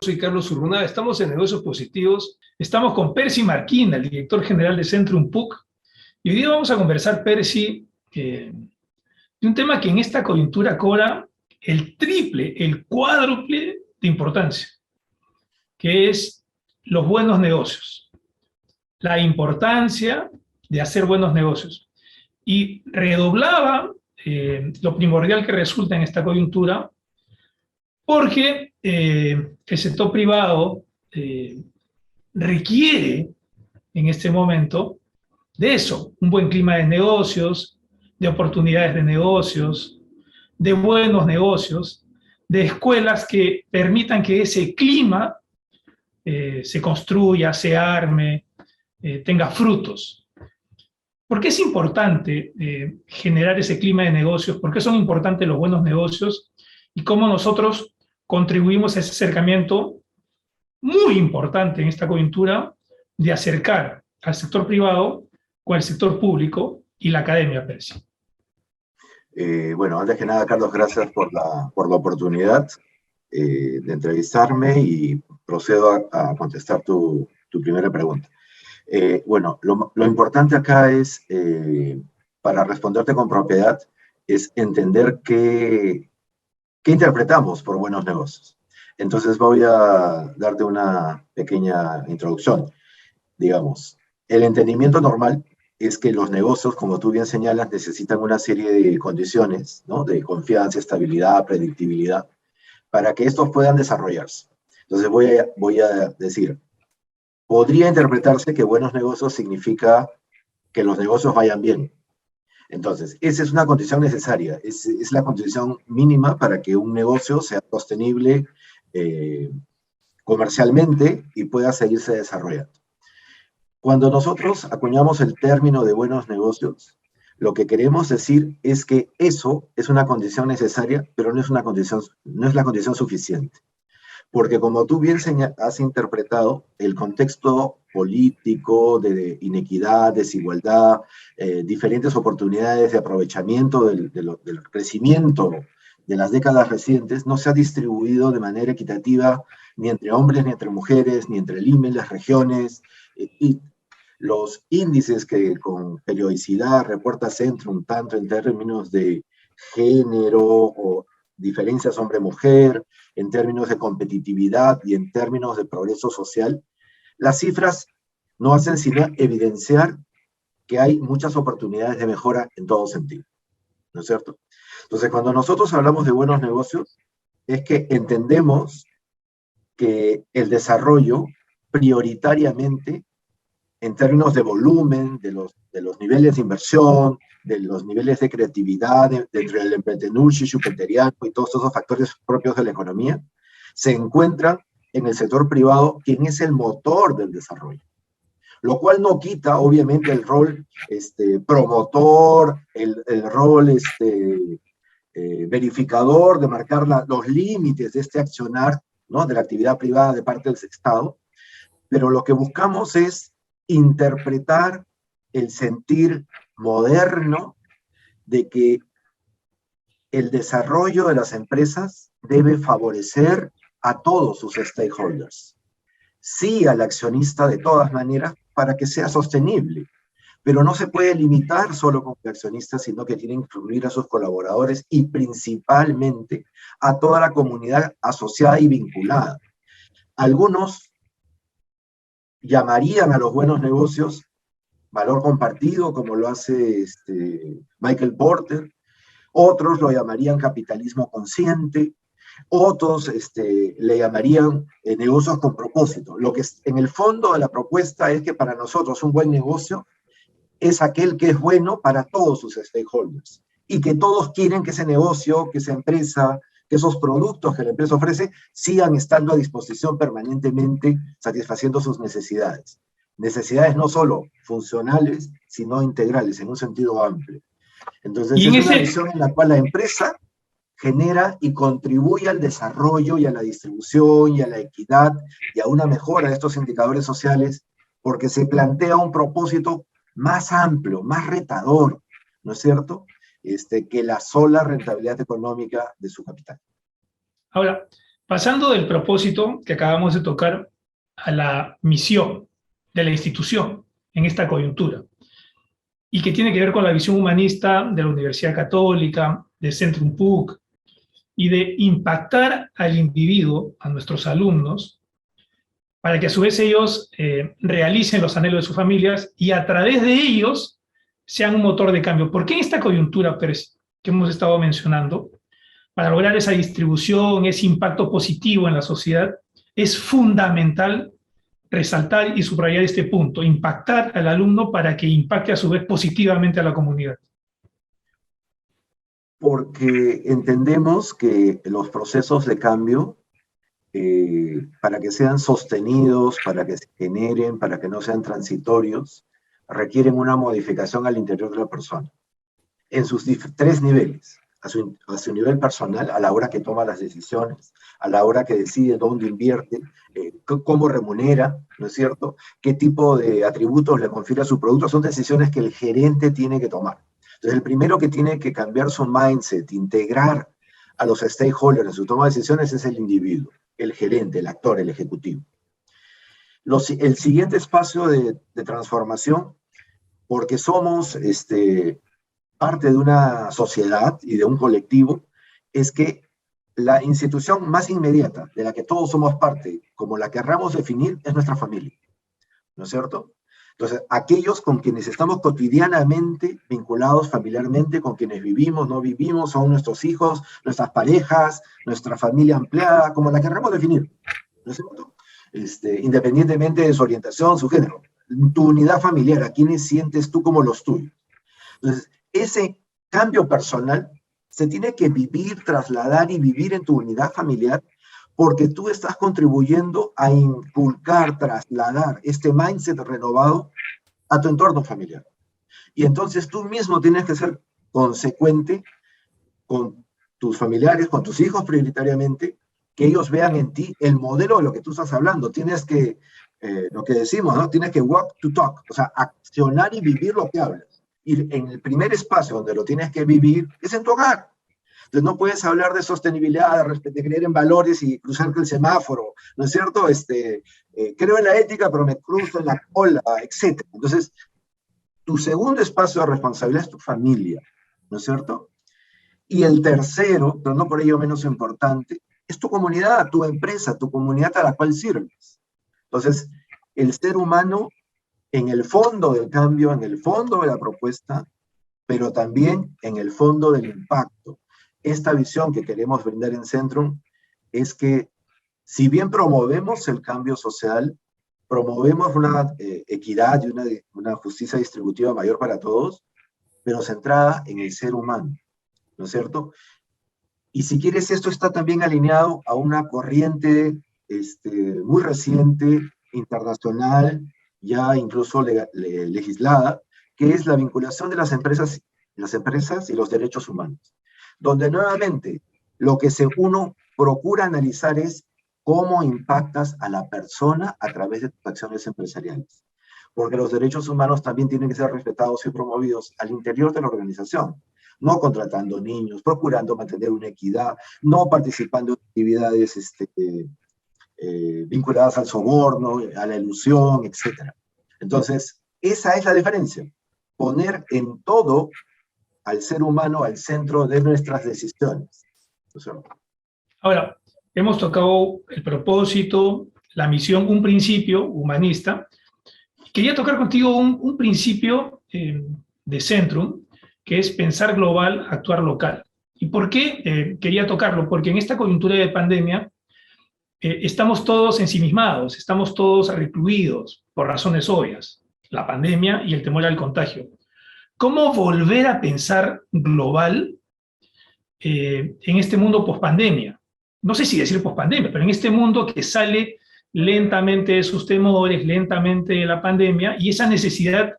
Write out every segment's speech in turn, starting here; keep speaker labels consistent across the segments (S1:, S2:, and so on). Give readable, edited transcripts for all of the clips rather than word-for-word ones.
S1: soy Carlos Urrunaga, estamos en Negocios Positivos, estamos con Percy Marquina, el director general de Centrum PUC, y hoy día vamos a conversar, Percy, de un tema que en esta coyuntura cobra el triple, el cuádruple de importancia, que es los buenos negocios, la importancia de hacer buenos negocios. Y redoblaba lo primordial que resulta en esta coyuntura, porque el sector privado requiere en este momento de eso, un buen clima de negocios, de oportunidades de negocios, de buenos negocios, de escuelas que permitan que ese clima se construya, se arme, tenga frutos. ¿Por qué es importante generar ese clima de negocios? ¿Por qué son importantes los buenos negocios? Y cómo nosotros contribuimos a ese acercamiento muy importante en esta coyuntura de acercar al sector privado con el sector público y la academia, Percy.
S2: Bueno, antes que nada, Carlos, gracias por la oportunidad de entrevistarme y procedo a contestar tu primera pregunta. Bueno, lo importante acá es, para responderte con propiedad, es entender qué interpretamos por buenos negocios. Entonces voy a darte una pequeña introducción. Digamos, el entendimiento normal es que los negocios, como tú bien señalas, necesitan una serie de condiciones, ¿no? De confianza, estabilidad, predictibilidad, para que estos puedan desarrollarse. Entonces voy a decir, podría interpretarse que buenos negocios significa que los negocios vayan bien. Entonces, esa es una condición necesaria, es la condición mínima para que un negocio sea sostenible comercialmente y pueda seguirse desarrollando. Cuando nosotros acuñamos el término de buenos negocios, lo que queremos decir es que eso es una condición necesaria, pero no es la condición suficiente. Porque como tú bien has interpretado, el contexto político de inequidad, desigualdad, diferentes oportunidades de aprovechamiento del crecimiento de las décadas recientes no se ha distribuido de manera equitativa ni entre hombres, ni entre mujeres, ni entre las regiones, y los índices que con periodicidad reporta Centrum, tanto en términos de género o diferencias hombre-mujer, en términos de competitividad y en términos de progreso social, las cifras no hacen sino evidenciar que hay muchas oportunidades de mejora en todo sentido, ¿no es cierto? Entonces, cuando nosotros hablamos de buenos negocios, es que entendemos que el desarrollo prioritariamente en términos de volumen, de los niveles de inversión, de los niveles de creatividad, dentro del emprendedurismo chupeteriano y todos esos factores propios de la economía, se encuentran en el sector privado, quien es el motor del desarrollo. Lo cual no quita, obviamente, el rol promotor, el rol verificador de marcar los límites de este accionar, ¿no? De la actividad privada de parte del Estado, pero lo que buscamos es interpretar el sentir moderno de que el desarrollo de las empresas debe favorecer a todos sus stakeholders. Sí al accionista de todas maneras para que sea sostenible, pero no se puede limitar solo con el accionista, sino que tiene que incluir a sus colaboradores y principalmente a toda la comunidad asociada y vinculada. Algunos llamarían a los buenos negocios valor compartido, como lo hace Michael Porter. Otros lo llamarían capitalismo consciente. Otros le llamarían negocios con propósito. Lo que en el fondo de la propuesta es que para nosotros un buen negocio es aquel que es bueno para todos sus stakeholders y que todos quieren que ese negocio, que esa empresa, que esos productos que la empresa ofrece sigan estando a disposición permanentemente, satisfaciendo sus necesidades. Necesidades no solo funcionales, sino integrales, en un sentido amplio. Entonces, es una visión en la cual la empresa genera y contribuye al desarrollo y a la distribución y a la equidad y a una mejora de estos indicadores sociales, porque se plantea un propósito más amplio, más retador, ¿no es cierto?, que la sola rentabilidad económica de su capital.
S1: Ahora, Pasando del propósito que acabamos de tocar a la misión de la institución en esta coyuntura, y que tiene que ver con la visión humanista de la Universidad Católica, de Centrum PUC, y de impactar al individuo, a nuestros alumnos, para que a su vez ellos realicen los anhelos de sus familias y a través de ellos sean un motor de cambio. ¿Por qué en esta coyuntura, Pérez, que hemos estado mencionando, para lograr esa distribución, ese impacto positivo en la sociedad, es fundamental resaltar y subrayar este punto, impactar al alumno para que impacte a su vez positivamente a la comunidad?
S2: Porque entendemos que los procesos de cambio, para que sean sostenidos, para que se generen, para que no sean transitorios, requieren una modificación al interior de la persona, en sus tres niveles. A su nivel personal, a la hora que toma las decisiones, a la hora que decide dónde invierte, cómo remunera, ¿no es cierto? ¿Qué tipo de atributos le confiere a su producto? Son decisiones que el gerente tiene que tomar. Entonces, el primero que tiene que cambiar su mindset, integrar a los stakeholders en su toma de decisiones es el individuo, el gerente, el actor, el ejecutivo. El siguiente espacio de transformación, porque somos parte de una sociedad y de un colectivo, es que la institución más inmediata de la que todos somos parte, como la querramos definir, es nuestra familia, ¿no es cierto? Entonces, aquellos con quienes estamos cotidianamente vinculados familiarmente, con quienes vivimos, no vivimos, son nuestros hijos, nuestras parejas, nuestra familia ampliada, como la querramos definir, ¿no es cierto? Independientemente de su orientación, su género. Tu unidad familiar, ¿a quiénes sientes tú como los tuyos? Entonces, ese cambio personal se tiene que vivir, trasladar y vivir en tu unidad familiar, porque tú estás contribuyendo a inculcar, trasladar este mindset renovado a tu entorno familiar. Y entonces tú mismo tienes que ser consecuente con tus familiares, con tus hijos prioritariamente, que ellos vean en ti el modelo de lo que tú estás hablando. Tienes que, lo que decimos, ¿no? Tienes que walk to talk, o sea, accionar y vivir lo que hablas. Y en el primer espacio donde lo tienes que vivir es en tu hogar. Entonces no puedes hablar de sostenibilidad, de creer en valores y cruzarte el semáforo, ¿no es cierto? Creo en la ética, pero me cruzo en la cola, etc. Entonces, tu segundo espacio de responsabilidad es tu familia, ¿no es cierto? Y el tercero, pero no por ello menos importante, es tu comunidad, tu empresa, tu comunidad a la cual sirves. Entonces, el ser humano en el fondo del cambio, en el fondo de la propuesta, pero también en el fondo del impacto. Esta visión que queremos brindar en Centrum es que, si bien promovemos el cambio social, promovemos una equidad y una justicia distributiva mayor para todos, pero centrada en el ser humano, ¿no es cierto? Y si quieres, esto está también alineado a una corriente muy reciente, internacional, ya incluso legislada, que es la vinculación de las empresas y los derechos humanos, donde nuevamente lo que uno procura analizar es cómo impactas a la persona a través de tus acciones empresariales, porque los derechos humanos también tienen que ser respetados y promovidos al interior de la organización, no contratando niños, procurando mantener una equidad, no participando en actividades vinculadas al soborno, a la ilusión, etc. Entonces, esa es la diferencia. Poner en todo al ser humano al centro de nuestras decisiones.
S1: Ahora, hemos tocado el propósito, la misión, un principio humanista. Quería tocar contigo un principio de Centrum, que es pensar global, actuar local. ¿Y por qué quería tocarlo? Porque en esta coyuntura de pandemia estamos todos ensimismados, estamos todos recluidos por razones obvias, la pandemia y el temor al contagio. ¿Cómo volver a pensar global en este mundo pospandemia? No sé si decir pospandemia, pero en este mundo que sale lentamente de sus temores, lentamente de la pandemia, y esa necesidad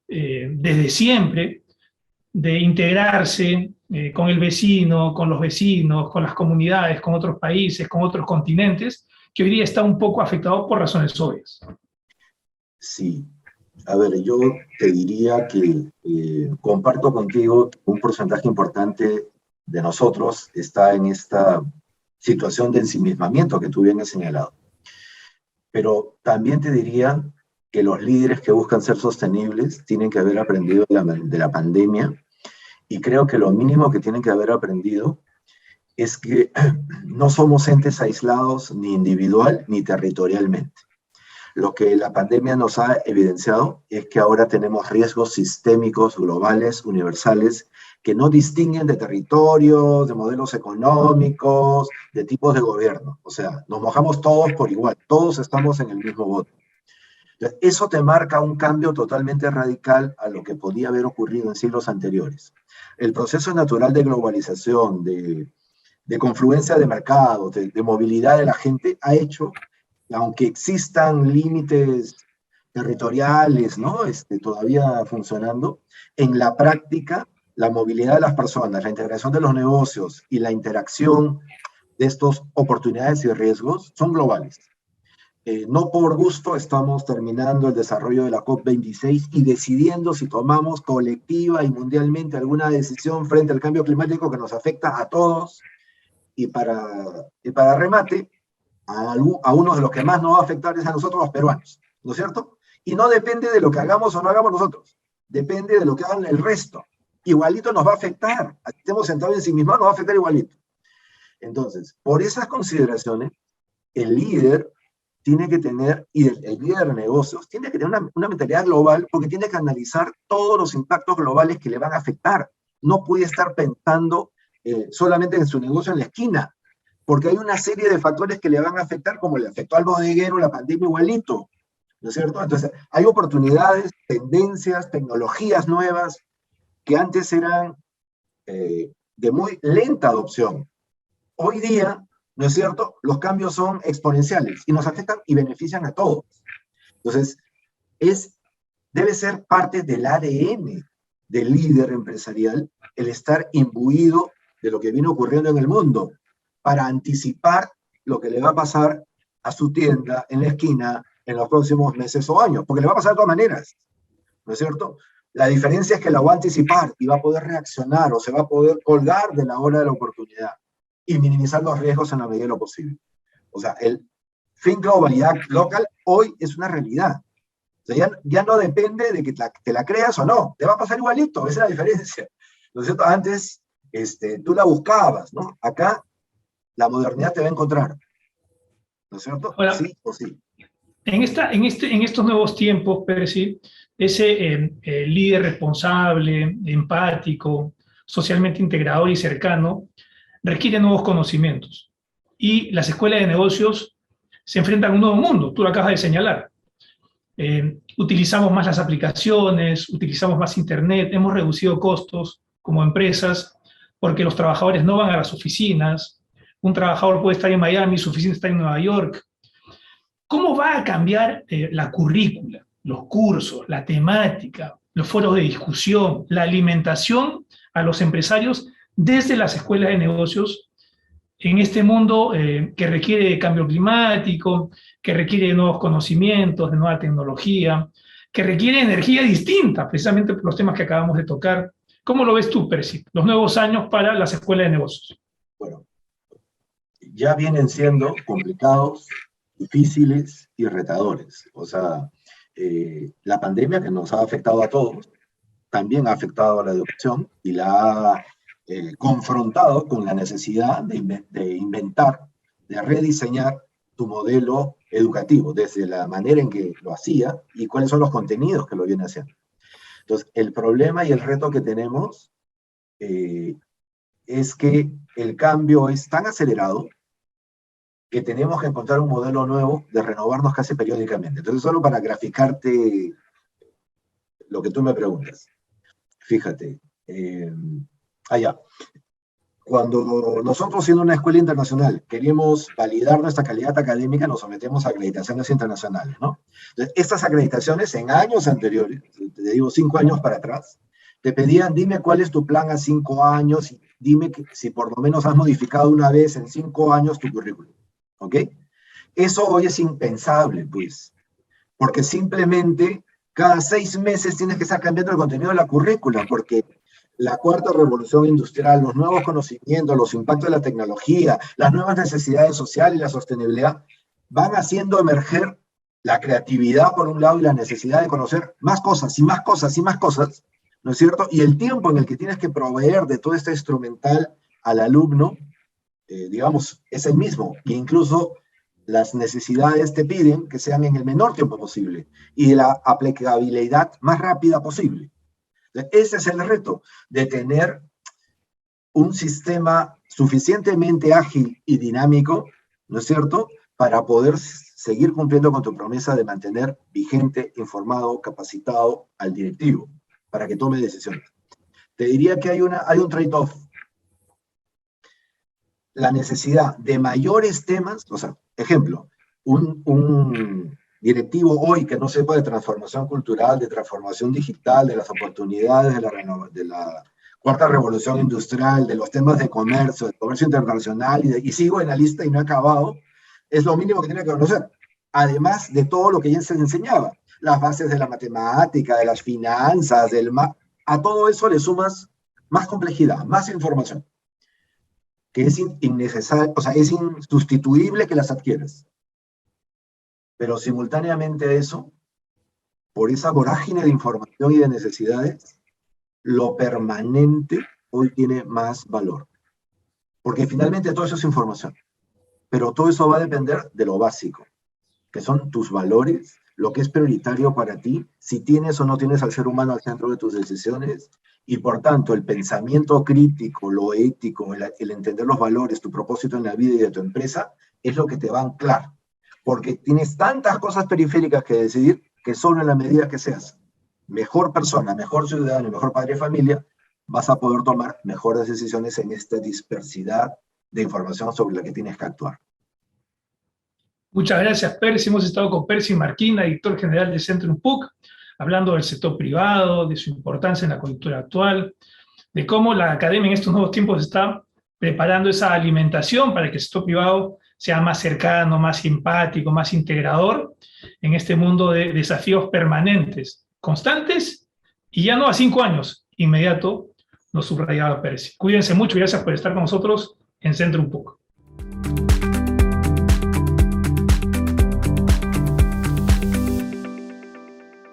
S1: desde siempre de integrarse con el vecino, con los vecinos, con las comunidades, con otros países, con otros continentes, que hoy día está un poco afectado por razones obvias.
S2: Sí. A ver, yo te diría que comparto contigo un porcentaje importante de nosotros está en esta situación de ensimismamiento que tú bien has señalado. Pero también te diría que los líderes que buscan ser sostenibles tienen que haber aprendido de la pandemia, y creo que lo mínimo que tienen que haber aprendido es que no somos entes aislados ni individual ni territorialmente. Lo que la pandemia nos ha evidenciado es que ahora tenemos riesgos sistémicos, globales, universales, que no distinguen de territorios, de modelos económicos, de tipos de gobierno. O sea, nos mojamos todos por igual, todos estamos en el mismo bote. Entonces, eso te marca un cambio totalmente radical a lo que podía haber ocurrido en siglos anteriores. El proceso natural de globalización, de confluencia de mercados, de movilidad de la gente, ha hecho, aunque existan límites territoriales, ¿no? Todavía funcionando, en la práctica, la movilidad de las personas, la integración de los negocios y la interacción de estas oportunidades y riesgos son globales. No por gusto estamos terminando el desarrollo de la COP26 y decidiendo si tomamos colectiva y mundialmente alguna decisión frente al cambio climático que nos afecta a todos, y para remate, a uno de los que más nos va a afectar es a nosotros los peruanos, ¿no es cierto? Y no depende de lo que hagamos o no hagamos nosotros, depende de lo que hagan el resto. Igualito nos va a afectar, estemos sentados en sí mismos, nos va a afectar igualito. Entonces, por esas consideraciones, el líder tiene que tener, y el líder de negocios, tiene que tener una mentalidad global, porque tiene que analizar todos los impactos globales que le van a afectar. No puede estar pensando solamente en su negocio en la esquina, porque hay una serie de factores que le van a afectar, como le afectó al bodeguero la pandemia igualito, ¿no es cierto? Entonces, hay oportunidades, tendencias, tecnologías nuevas que antes eran de muy lenta adopción. Hoy día, ¿no es cierto?, los cambios son exponenciales y nos afectan y benefician a todos. Entonces, debe ser parte del ADN del líder empresarial el estar imbuido de lo que viene ocurriendo en el mundo, para anticipar lo que le va a pasar a su tienda en la esquina en los próximos meses o años, porque le va a pasar de todas maneras, ¿no es cierto? La diferencia es que la va a anticipar y va a poder reaccionar o se va a poder colgar de la hora de la oportunidad y minimizar los riesgos en la medida de lo posible. O sea, el Think Global y Act Local hoy es una realidad. O sea, ya no depende de que te la creas o no, te va a pasar igualito, esa es la diferencia. ¿No es cierto? Antes tú la buscabas, ¿no? Acá la modernidad te va a encontrar, ¿no es cierto?
S1: Ahora,
S2: Sí o sí.
S1: En estos nuevos tiempos, Percy, ese líder responsable, empático, socialmente integrador y cercano, requiere nuevos conocimientos. Y las escuelas de negocios se enfrentan a un nuevo mundo, tú lo acabas de señalar. Utilizamos más las aplicaciones, utilizamos más Internet, hemos reducido costos como empresas porque los trabajadores no van a las oficinas. Un trabajador puede estar en Miami, su oficina está en Nueva York. ¿Cómo va a cambiar la currícula, los cursos, la temática, los foros de discusión, la alimentación a los empresarios desde las escuelas de negocios en este mundo que requiere de cambio climático, que requiere de nuevos conocimientos, de nueva tecnología, que requiere energía distinta, precisamente por los temas que acabamos de tocar? ¿Cómo lo ves tú, Percy, los nuevos años para las escuelas de negocios?
S2: Bueno, ya vienen siendo complicados, difíciles y retadores. O sea, la pandemia que nos ha afectado a todos, también ha afectado a la educación y la ha confrontado con la necesidad de inventar, de rediseñar tu modelo educativo, desde la manera en que lo hacía y cuáles son los contenidos que lo viene haciendo. Entonces, el problema y el reto que tenemos es que el cambio es tan acelerado que tenemos que encontrar un modelo nuevo de renovarnos casi periódicamente. Entonces, solo para graficarte lo que tú me preguntas. Fíjate, allá. Cuando nosotros, siendo una escuela internacional, queremos validar nuestra calidad académica, nos sometemos a acreditaciones internacionales, ¿no? Entonces, estas acreditaciones en años anteriores, te digo 5 años para atrás, te pedían, dime cuál es tu plan a 5 años, y dime si por lo menos has modificado una vez en 5 años tu currículum, ¿ok? Eso hoy es impensable, pues, porque simplemente cada 6 meses tienes que estar cambiando el contenido de la currícula, porque la cuarta revolución industrial, los nuevos conocimientos, los impactos de la tecnología, las nuevas necesidades sociales y la sostenibilidad van haciendo emerger la creatividad por un lado y la necesidad de conocer más cosas y más cosas y más cosas, ¿no es cierto? Y el tiempo en el que tienes que proveer de todo este instrumental al alumno, digamos, es el mismo. E incluso las necesidades te piden que sean en el menor tiempo posible y la aplicabilidad más rápida posible. Ese es el reto, de tener un sistema suficientemente ágil y dinámico, ¿no es cierto?, para poder seguir cumpliendo con tu promesa de mantener vigente, informado, capacitado al directivo, para que tome decisiones. Te diría que hay un trade-off. La necesidad de mayores temas, o sea, ejemplo, un directivo hoy que no sepa de transformación cultural, de transformación digital, de las oportunidades de la cuarta revolución industrial, de los temas de comercio internacional, y sigo en la lista y no he acabado, es lo mínimo que tiene que conocer. Además de todo lo que ya se enseñaba, las bases de la matemática, de las finanzas, a todo eso le sumas más complejidad, más información, que es innecesario, o sea, es insustituible que las adquieras. Pero simultáneamente a eso, por esa vorágine de información y de necesidades, lo permanente hoy tiene más valor. Porque finalmente todo eso es información. Pero todo eso va a depender de lo básico, que son tus valores, lo que es prioritario para ti, si tienes o no tienes al ser humano al centro de tus decisiones, y por tanto el pensamiento crítico, lo ético, el entender los valores, tu propósito en la vida y de tu empresa, es lo que te va a anclar. Porque tienes tantas cosas periféricas que decidir que solo en la medida que seas mejor persona, mejor ciudadano, mejor padre de familia, vas a poder tomar mejores decisiones en esta dispersidad de información sobre la que tienes que actuar.
S1: Muchas gracias, Percy. Hemos estado con Percy Marquina, director general de Centrum PUC, hablando del sector privado, de su importancia en la coyuntura actual, de cómo la academia en estos nuevos tiempos está preparando esa alimentación para que el sector privado sea más cercano, más simpático, más integrador en este mundo de desafíos permanentes, constantes, y ya no a 5 años, inmediato, nos subrayaba Percy. Cuídense mucho y gracias por estar con nosotros en Centrum PUC.